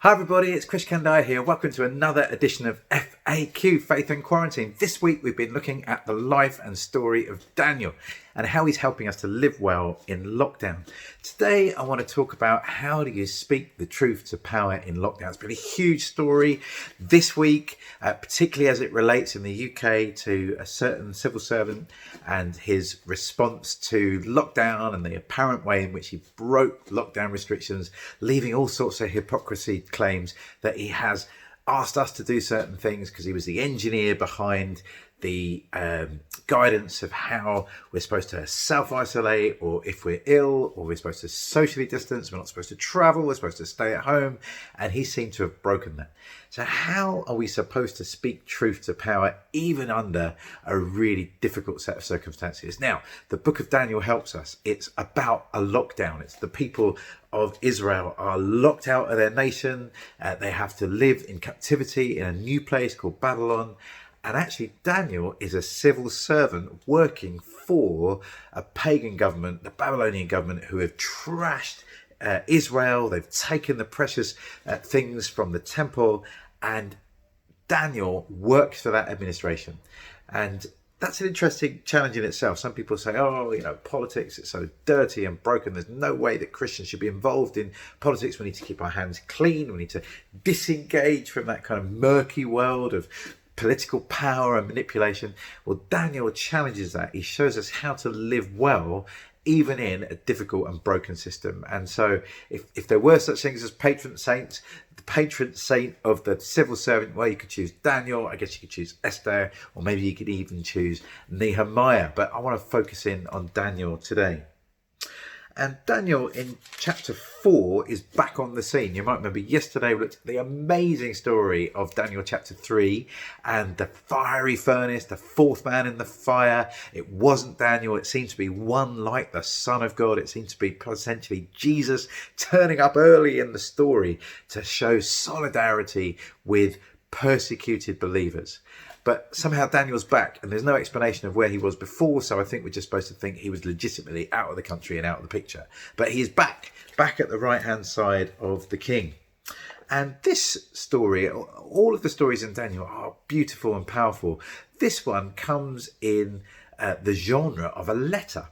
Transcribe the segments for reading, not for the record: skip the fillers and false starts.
Hi everybody, it's Chris Kandai here. Welcome to another edition of FAQ, Faith in Quarantine. This week we've been looking at the life and story of Daniel and how he's helping us to live well in lockdown. Today I want to talk about how do you speak the truth to power in lockdown. It's been a huge story this week, particularly as it relates in the UK to a certain civil servant and his response to lockdown and the apparent way in which he broke lockdown restrictions, leaving all sorts of hypocrisy claims that he has asked us to do certain things because he was the engineer behind the guidance of how we're supposed to self-isolate, or if we're ill, or we're supposed to socially distance, we're not supposed to travel, we're supposed to stay at home, and he seemed to have broken that. So how are we supposed to speak truth to power even under a really difficult set of circumstances? Now, the book of Daniel helps us. It's about a lockdown. It's the people of Israel are locked out of their nation. They have to live in captivity in a new place called Babylon. And actually, Daniel is a civil servant working for a pagan government, the Babylonian government, who have trashed Israel. They've taken the precious things from the temple, and Daniel works for that administration. And that's an interesting challenge in itself. Some people say, politics, it's so dirty and broken. There's no way that Christians should be involved in politics. We need to keep our hands clean. We need to disengage from that kind of murky world of political power and manipulation. Well, Daniel challenges that. He shows us how to live well even in a difficult and broken system. And so if there were such things as patron saints, the patron saint of the civil servant, well, you could choose Daniel. I guess you could choose Esther, or maybe you could even choose Nehemiah. But I want to focus in on Daniel today. And Daniel in chapter 4 is back on the scene. You might remember yesterday we looked at the amazing story of Daniel chapter 3 and the fiery furnace, the fourth man in the fire. It wasn't Daniel. It seemed to be one like the Son of God. It seemed to be essentially Jesus turning up early in the story to show solidarity with persecuted believers. But somehow Daniel's back, and there's no explanation of where he was before, so I think we're just supposed to think he was legitimately out of the country and out of the picture. But he's back at the right-hand side of the king. And this story, all of the stories in Daniel are beautiful and powerful. This one comes in the genre of a letter.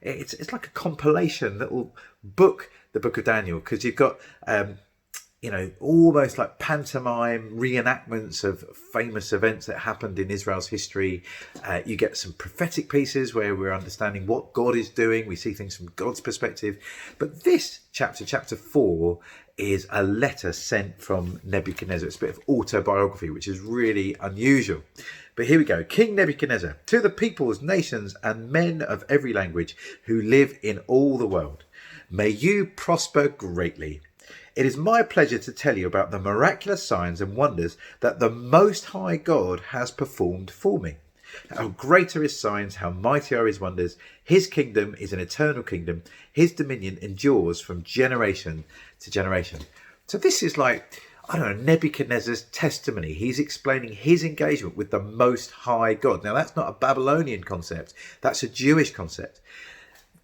It's like a compilation little book, the book of Daniel, because you've got almost like pantomime reenactments of famous events that happened in Israel's history. You get some prophetic pieces where we're understanding what God is doing. We see things from God's perspective. But this chapter 4, is a letter sent from Nebuchadnezzar. It's a bit of autobiography, which is really unusual. But here we go. King Nebuchadnezzar, to the peoples, nations, and men of every language who live in all the world, may you prosper greatly. It is my pleasure to tell you about the miraculous signs and wonders that the Most High God has performed for me. How great are his signs, how mighty are his wonders. His kingdom is an eternal kingdom. His dominion endures from generation to generation. So this is like, Nebuchadnezzar's testimony. He's explaining his engagement with the Most High God. Now, that's not a Babylonian concept. That's a Jewish concept.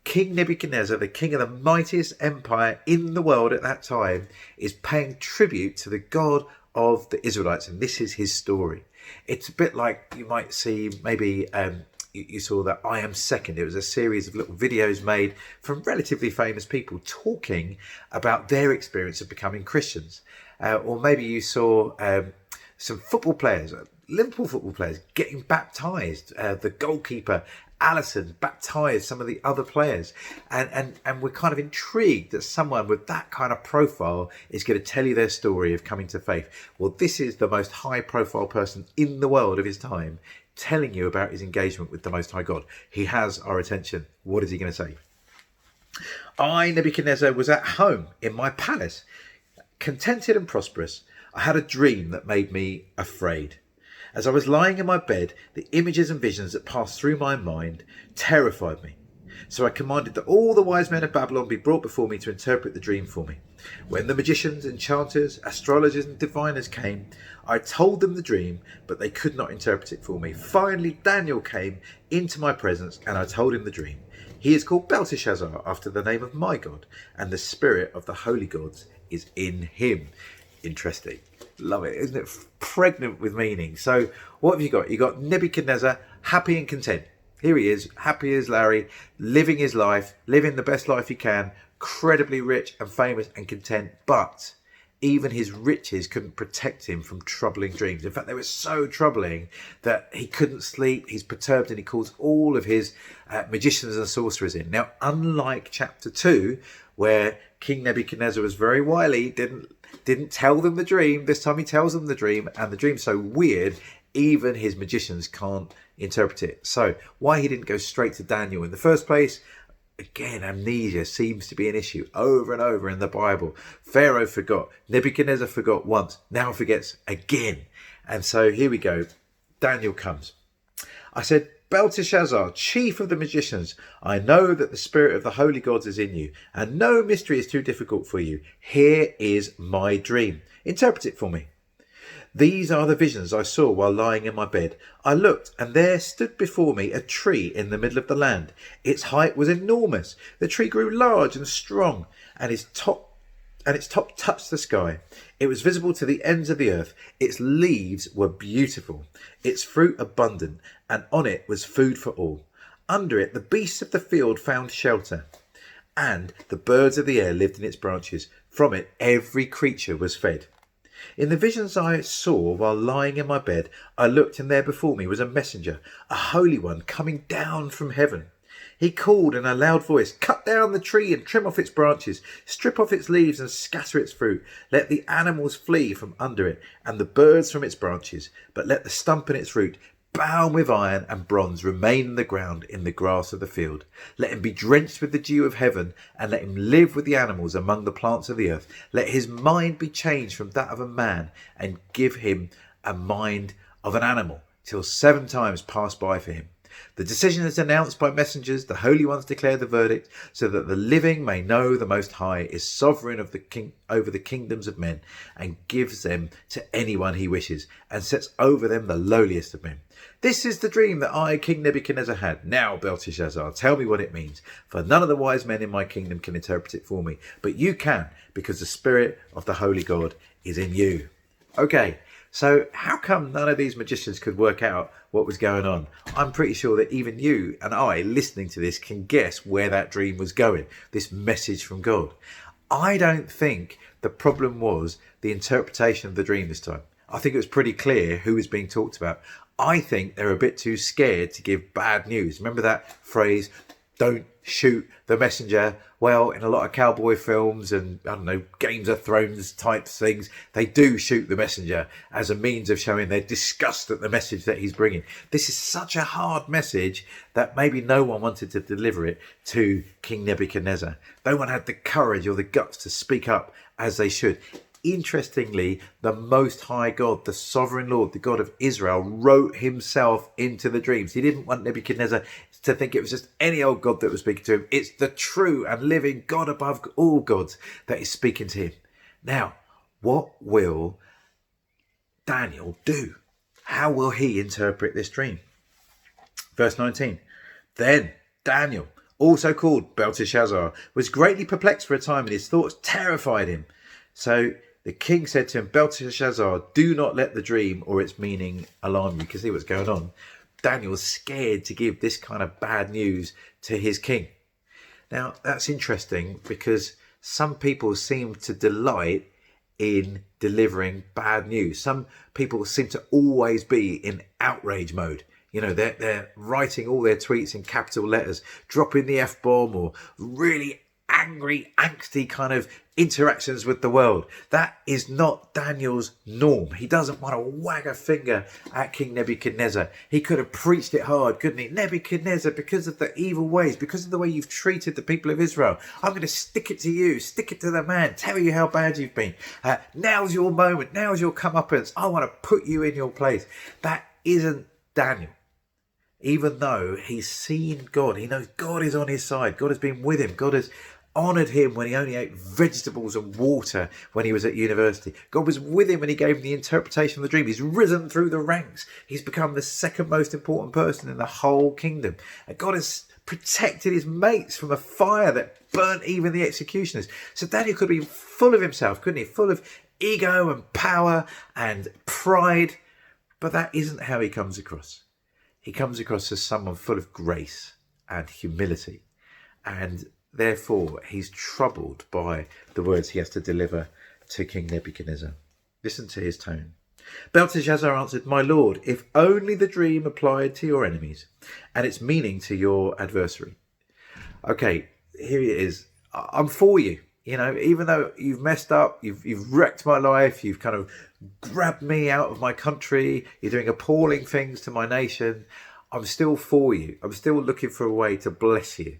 King Nebuchadnezzar, the king of the mightiest empire in the world at that time, is paying tribute to the God of the Israelites. And this is his story. It's a bit like you might see, maybe you saw that I Am Second. It was a series of little videos made from relatively famous people talking about their experience of becoming Christians. Or maybe you saw some football players, Liverpool football players, getting baptized. The goalkeeper, Allison, baptized some of the other players, and we're kind of intrigued that someone with that kind of profile is going to tell you their story of coming to faith. Well, this is the most high profile person in the world of his time telling you about his engagement with the Most High God. He has our attention. What is he going to say? I, Nebuchadnezzar, was at home in my palace, contented and prosperous. I had a dream that made me afraid. As I was lying in my bed, the images and visions that passed through my mind terrified me. So I commanded that all the wise men of Babylon be brought before me to interpret the dream for me. When the magicians, enchanters, astrologers and diviners came, I told them the dream, but they could not interpret it for me. Finally, Daniel came into my presence and I told him the dream. He is called Belteshazzar after the name of my God, and the spirit of the holy gods is in him. Interesting. Love it. Isn't it pregnant with meaning? So what have you got? You got Nebuchadnezzar, happy and content. Here he is, happy as Larry, living his life, living the best life he can, incredibly rich and famous and content. But even his riches couldn't protect him from troubling dreams. In fact, they were so troubling that he couldn't sleep. He's perturbed and he calls all of his magicians and sorcerers in. Now, unlike chapter 2, where King Nebuchadnezzar was very wily, didn't tell them the dream. This time he tells them the dream, and the dream's so weird, even his magicians can't interpret it. So why he didn't go straight to Daniel in the first place? Again, amnesia seems to be an issue over and over in the Bible. Pharaoh forgot. Nebuchadnezzar forgot once, now forgets again. And so here we go. Daniel comes. I said, Belteshazzar, chief of the magicians, I know that the spirit of the holy gods is in you, and no mystery is too difficult for you. Here is my dream. Interpret it for me. These are the visions I saw while lying in my bed. I looked, and there stood before me a tree in the middle of the land. Its height was enormous. The tree grew large and strong, and its top touched the sky. It was visible to the ends of the earth. Its leaves were beautiful, its fruit abundant, and on it was food for all. Under it the beasts of the field found shelter, and the birds of the air lived in its branches. From it every creature was fed. In the visions I saw while lying in my bed, I looked, and there before me was a messenger, a holy one, coming down from heaven. He called in a loud voice, cut down the tree and trim off its branches, strip off its leaves and scatter its fruit. Let the animals flee from under it and the birds from its branches, but let the stump and its root, bound with iron and bronze, remain in the ground in the grass of the field. Let him be drenched with the dew of heaven, and let him live with the animals among the plants of the earth. Let his mind be changed from that of a man, and give him a mind of an animal, till 7 times pass by for him. The decision is announced by messengers. The holy ones declare the verdict, so that the living may know the Most High is sovereign of the king over the kingdoms of men, and gives them to anyone he wishes, and sets over them the lowliest of men. This is the dream that I, King Nebuchadnezzar, had. Now, Belteshazzar, tell me what it means, for none of the wise men in my kingdom can interpret it for me, but you can, because the spirit of the holy God is in you. Okay. So how come none of these magicians could work out what was going on? I'm pretty sure that even you and I, listening to this, can guess where that dream was going, this message from God. I don't think the problem was the interpretation of the dream this time. I think it was pretty clear who was being talked about. I think they're a bit too scared to give bad news. Remember that phrase, don't shoot the messenger? Well, in a lot of cowboy films and, I don't know, Games of Thrones type things, they do shoot the messenger as a means of showing their disgust at the message that he's bringing. This is such a hard message that maybe no one wanted to deliver it to King Nebuchadnezzar. No one had the courage or the guts to speak up as they should. Interestingly, the Most High God, the Sovereign Lord, the God of Israel, wrote himself into the dreams. He didn't want Nebuchadnezzar to think it was just any old God that was speaking to him. It's the true and living God above all gods that is speaking to him. Now, what will Daniel do? How will he interpret this dream? Verse 19. Then Daniel, also called Belteshazzar, was greatly perplexed for a time, and his thoughts terrified him. So the king said to him, Belteshazzar, do not let the dream or its meaning alarm you. You can see what's going on. Daniel was scared to give this kind of bad news to his king. Now, that's interesting because some people seem to delight in delivering bad news. Some people seem to always be in outrage mode. You know, they're writing all their tweets in capital letters, dropping the F-bomb, or really angry, angsty kind of interactions with the world. That is not Daniel's norm. He doesn't want to wag a finger at King Nebuchadnezzar. He could have preached it hard, couldn't he? Nebuchadnezzar, because of the evil ways, because of the way you've treated the people of Israel, I'm going to stick it to you, stick it to the man, tell you how bad you've been. Now's your moment. Now's your comeuppance. I want to put you in your place. That isn't Daniel. Even though he's seen God, he knows God is on his side. God has been with him. God has honoured him when he only ate vegetables and water when he was at university. God was with him when he gave him the interpretation of the dream. He's risen through the ranks. He's become the second most important person in the whole kingdom. And God has protected his mates from a fire that burnt even the executioners. So Daniel could be full of himself, couldn't he? Full of ego and power and pride. But that isn't how he comes across. He comes across as someone full of grace and humility. And therefore, he's troubled by the words he has to deliver to King Nebuchadnezzar. Listen to his tone. Belteshazzar answered, "My lord, if only the dream applied to your enemies and its meaning to your adversary." Okay, here it is. I'm for you. You know, even though you've messed up, you've wrecked my life, you've kind of grabbed me out of my country, you're doing appalling things to my nation, I'm still for you. I'm still looking for a way to bless you.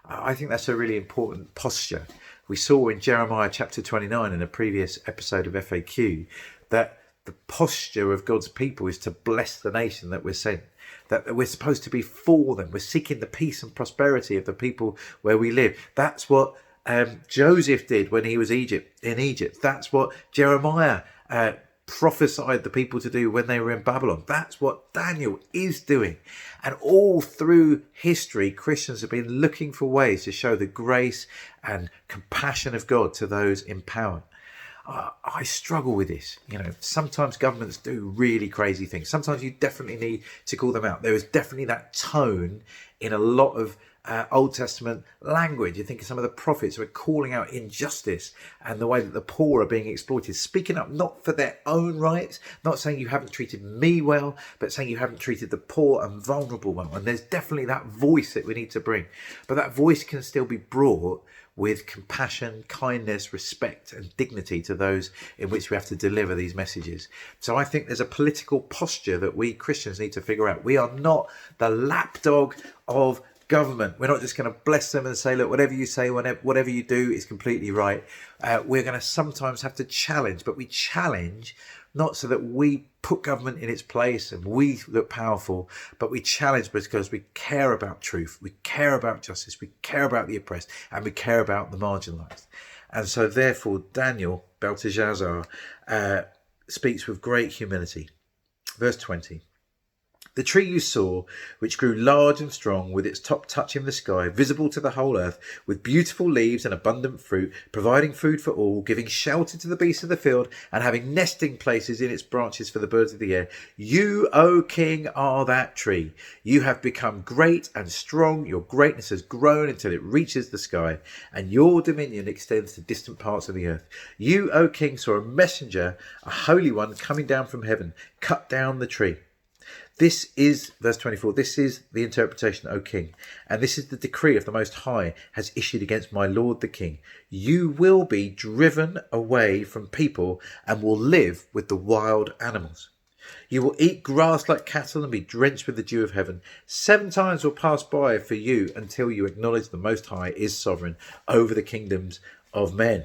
I think that's a really important posture. We saw in Jeremiah chapter 29 in a previous episode of FAQ that the posture of God's people is to bless the nation that we're sent, that we're supposed to be for them. We're seeking the peace and prosperity of the people where we live. That's what Joseph did when he was in Egypt. That's what Jeremiah prophesied the people to do when they were in Babylon. That's what Daniel is doing. And all through history, Christians have been looking for ways to show the grace and compassion of God to those in power. I struggle with this. You know, sometimes governments do really crazy things. Sometimes you definitely need to call them out. There is definitely that tone in a lot of Old Testament language. You think of some of the prophets who are calling out injustice and the way that the poor are being exploited, speaking up not for their own rights, not saying you haven't treated me well, but saying you haven't treated the poor and vulnerable well. And there's definitely that voice that we need to bring. But that voice can still be brought with compassion, kindness, respect and dignity to those in which we have to deliver these messages. So I think there's a political posture that we Christians need to figure out. We are not the lapdog of government. We're not just going to bless them and say, look, whatever you say, whatever you do is completely right. We're going to sometimes have to challenge, but we challenge not so that we put government in its place and we look powerful, but we challenge because we care about truth, we care about justice, we care about the oppressed, and we care about the marginalised. And so therefore Daniel, Belteshazzar, speaks with great humility. Verse 20. The tree you saw, which grew large and strong, with its top touching the sky, visible to the whole earth, with beautiful leaves and abundant fruit, providing food for all, giving shelter to the beasts of the field, and having nesting places in its branches for the birds of the air. You, O king, are that tree. You have become great and strong. Your greatness has grown until it reaches the sky, and your dominion extends to distant parts of the earth. You, O king, saw a messenger, a holy one, coming down from heaven, cut down the tree. This is, verse 24, this is the interpretation, O king, and this is the decree of the Most High has issued against my lord the king. You will be driven away from people and will live with the wild animals. You will eat grass like cattle and be drenched with the dew of heaven. 7 times will pass by for you until you acknowledge the Most High is sovereign over the kingdoms of men.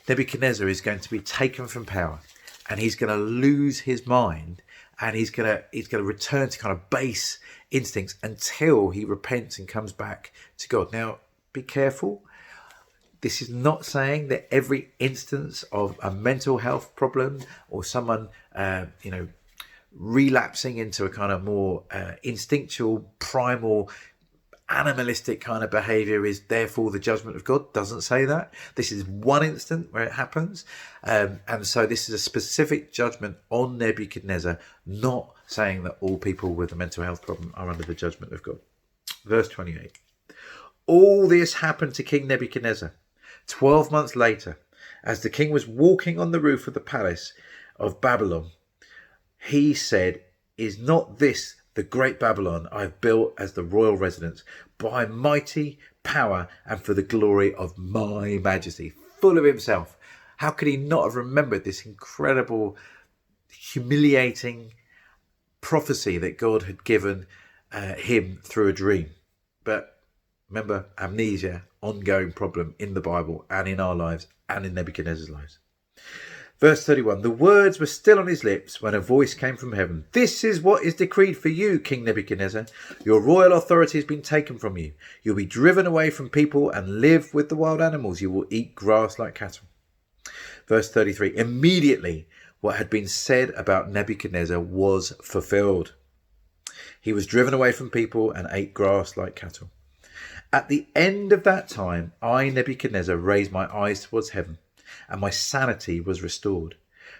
Nebuchadnezzar is going to be taken from power and he's going to lose his mind. And he's gonna return to kind of base instincts until he repents and comes back to God. Now, be careful. This is not saying that every instance of a mental health problem or someone, relapsing into a kind of more instinctual, primal, animalistic kind of behavior is therefore the judgment of God. Doesn't say that. This is one instant where it happens. And so this is a specific judgment on Nebuchadnezzar, not saying that all people with a mental health problem are under the judgment of God. Verse 28. All this happened to King Nebuchadnezzar 12 months later, as the king was walking on the roof of the palace of Babylon. He said, "Is not this the great Babylon I have built as the royal residence by mighty power and for the glory of my majesty?" Full of himself. How could he not have remembered this incredible, humiliating prophecy that God had given him through a dream? But remember, amnesia, ongoing problem in the Bible and in our lives and in Nebuchadnezzar's lives. Verse 31, the words were still on his lips when a voice came from heaven. This is what is decreed for you, King Nebuchadnezzar. Your royal authority has been taken from you. You'll be driven away from people and live with the wild animals. You will eat grass like cattle. Verse 33, immediately what had been said about Nebuchadnezzar was fulfilled. He was driven away from people and ate grass like cattle. At the end of that time, I, Nebuchadnezzar, raised my eyes towards heaven. and my sanity was restored.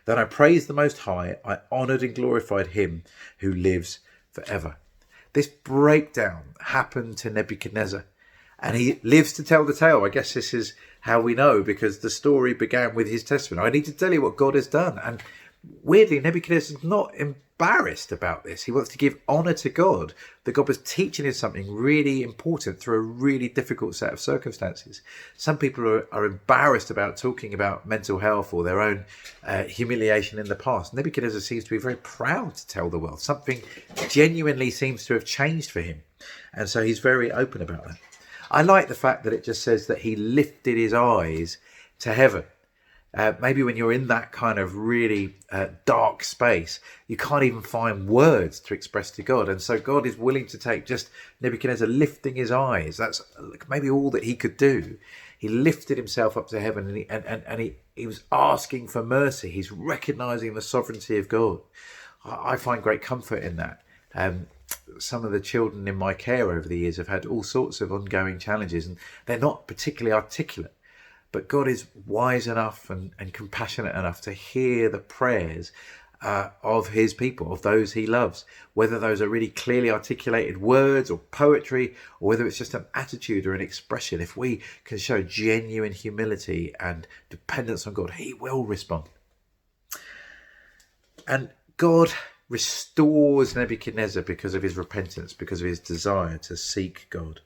Then I praised the Most High, I honoured and glorified him who lives forever. This breakdown happened to Nebuchadnezzar, and he lives to tell the tale. I guess this is how we know, because the story began with his testimony. I need to tell you what God has done. And weirdly, Nebuchadnezzar is not embarrassed about this. He wants to give honour to God, that God was teaching him something really important through a really difficult set of circumstances. Some people are embarrassed about talking about mental health or their own humiliation in the past. Nebuchadnezzar seems to be very proud to tell the world. Something genuinely seems to have changed for him. And so he's very open about that. I like the fact that it just says that he lifted his eyes to heaven. Maybe when you're in that kind of really dark space, you can't even find words to express to God. And so God is willing to take just Nebuchadnezzar lifting his eyes. That's maybe all that he could do. He lifted himself up to heaven, and he was asking for mercy. He's recognizing the sovereignty of God. I find great comfort in that. Some of the children in my care over the years have had all sorts of ongoing challenges, and they're not particularly articulate. But God is wise enough and compassionate enough to hear the prayers of his people, of those he loves, whether those are really clearly articulated words or poetry, or whether it's just an attitude or an expression. If we can show genuine humility and dependence on God, he will respond. And God restores Nebuchadnezzar because of his repentance, because of his desire to seek God.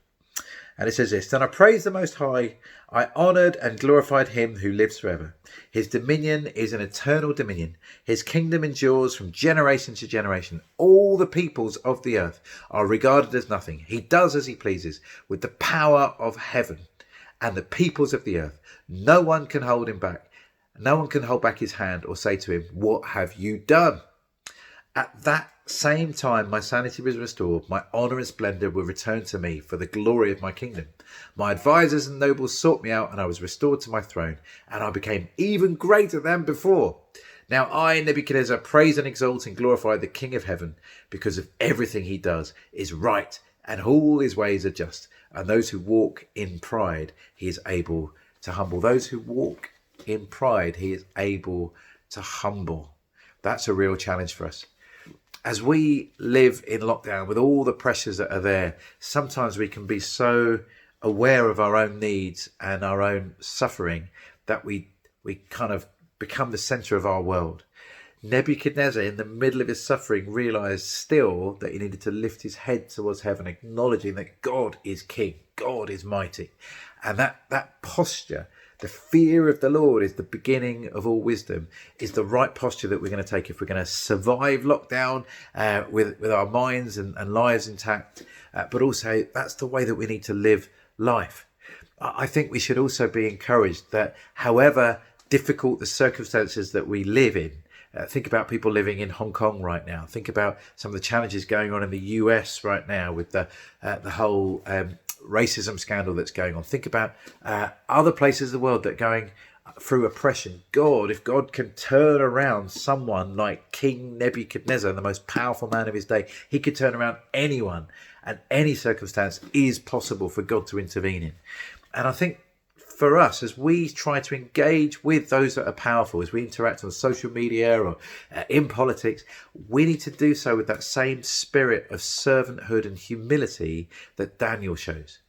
And it says this: Then I praised the Most High, I honoured and glorified him who lives forever. His dominion is an eternal dominion. His kingdom endures from generation to generation. All the peoples of the earth are regarded as nothing. He does as he pleases with the power of heaven and the peoples of the earth. No one can hold him back. No one can hold back his hand or say to him, "What have you done?" At that same time, my sanity was restored. My honour and splendour were returned to me for the glory of my kingdom. My advisors and nobles sought me out, and I was restored to my throne, and I became even greater than before. Now I, Nebuchadnezzar, praise and exalt and glorify the King of heaven, because of everything he does is right, and all his ways are just. And those who walk in pride, he is able to humble. Those who walk in pride, he is able to humble. That's a real challenge for us. As we live in lockdown with all the pressures that are there, sometimes we can be so aware of our own needs and our own suffering that we kind of become the centre of our world. Nebuchadnezzar, in the middle of his suffering, realised still that he needed to lift his head towards heaven, acknowledging that God is king, God is mighty. And that posture, the fear of the Lord, is the beginning of all wisdom, is the right posture that we're going to take if we're going to survive lockdown with our minds and lives intact. But also, that's the way that we need to live life. I think we should also be encouraged that however difficult the circumstances that we live in, think about people living in Hong Kong right now. Think about some of the challenges going on in the US right now with the whole racism scandal that's going on. Think about other places of the world that are going through oppression. If God can turn around someone like King Nebuchadnezzar, the most powerful man of his day, he could turn around anyone, and any circumstance is possible for God to intervene in. And I think for us, as we try to engage with those that are powerful, as we interact on social media or in politics, we need to do so with that same spirit of servanthood and humility that Daniel shows.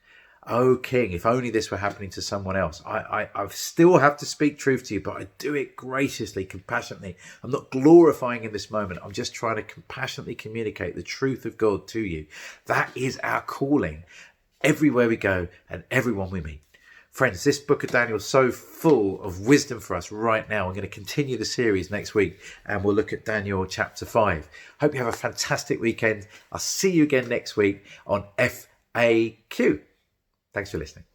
Oh, King, if only this were happening to someone else. I still have to speak truth to you, but I do it graciously, compassionately. I'm not glorifying in this moment. I'm just trying to compassionately communicate the truth of God to you. That is our calling everywhere we go and everyone we meet. Friends, this book of Daniel is so full of wisdom for us right now. I'm going to continue the series next week, and we'll look at Daniel chapter 5. Hope you have a fantastic weekend. I'll see you again next week on FAQ. Thanks for listening.